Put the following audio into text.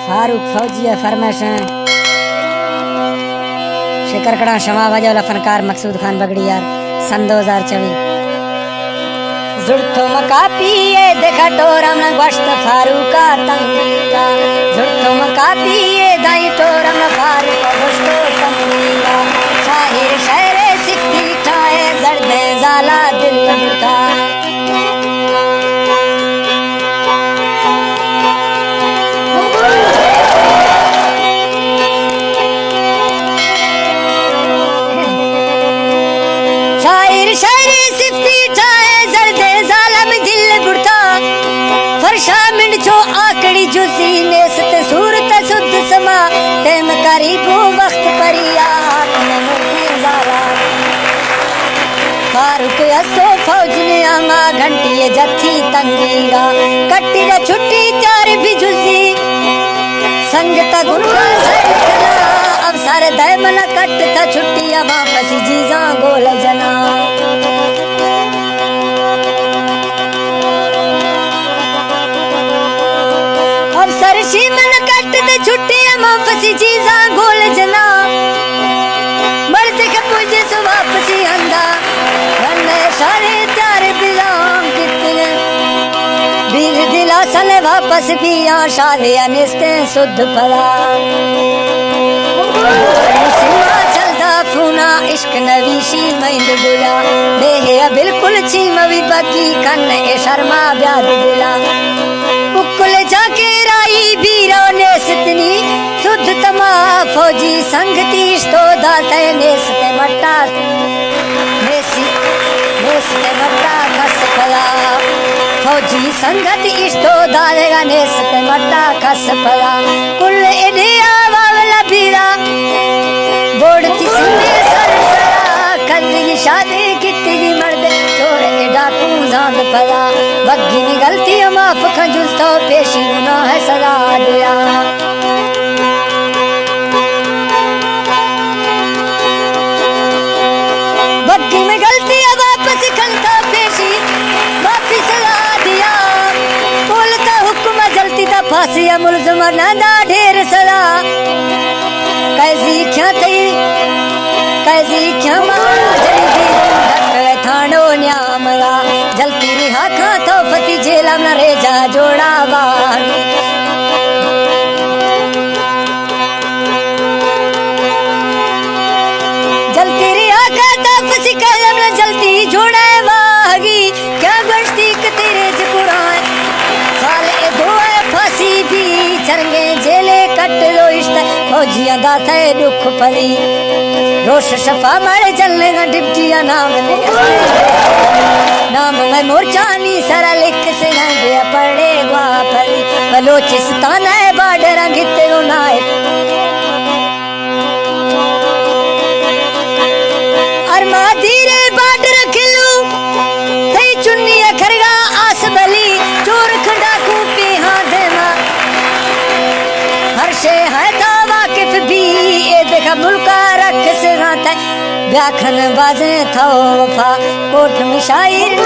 फारूक फौजी फरमाइशें शिकरकड़ा शमा वजह फनकार मकसूद खान बगड़ियार सन 2024 जुड़तो मका पिए देखा टोरम न गोश्त फारूका तंगीला जुड़तो मका पिए दाई टोरम न फारूका गोश्त तंगीला शाहिर शहरे सिक्की ठाए जर्दे जाला दिल बुता शाहिर शहरे सिक्की ठाए जर्दे जाला में दिल बुता फरशा मिंड छो आकड़ी जुसी नेस्त सूरत सुध समा तेम करीबू वक्त परिया फारूक असो फौज ने आमा घंटी जथी तंगीरा कट्टी रा छुट्टी त्यार भी जुसी संगत गुंडा सरकला अब सारे दैमन कट था छुट्टी अब वापस जीजा गोल जना अब सरशी मन कट थे छुट्टी अब वापस जीजा गोल जना मर्द के पूजे सो वापसी अंदा सारे त्यार बिलाम कितने बीर दिला सले वापस भी शाले अनिस्ते शुद्ध फला चलता फूना इश्क नवीशी महिंद बुला बेहे बिल्कुल चीमवी बकी कन ए शर्मा ब्याद दिला उकुल जाके राई बीरो नेस्तनी शुद्ध तमा फौजी संगती तो दाते नेस्ते मट्टा नेस्ते मट्टा खस फला फौजी संगत इष्टो दालेगा नेस्ते मट्टा खस फला कुल इडिया वावला बीरा बोड़ती सिंधे सरसरा कल्ली शादी कितनी मर्दे छोड़े डाकू जान फला बग्गी नी गलती माफ खंजुस तो पेशी गुनाह सजा दिया बग्गी में गलती वापस खलता पेशी वापस सजा दिया बोलता हुक्म जलती था फांसी मुलजम नंदा ढेर सला कैसी क्या थी कैसी क्या मारा जल्दी थानो न्यामला जलती रिहा खा तो फती जेला न रेजा जोड़ा बार जलती रिहा खा तो फसी कलम न जलती जोड़ा वागी क्या गश्ती तेरे जकुराए साले दो फांसी भी चरंगे जेले कट लो इश्त फौजियां दा थे दुख पली रोश शफा मारे चलने का डिप्टिया नाम ले नाम में मोरचानी सरा लिख से गया पड़े वापरी बलोचिस्तान है बाडर घिते नाए अरमा धीरे बाडर खिलू थई चुन्नी खरगा आस बली चोर खंडाकू पे हाथ मा हर्षे है तो वाकिफ भी ए देखा मुल्का रख से रात व्याखन बाजे था वफा कोट में शायर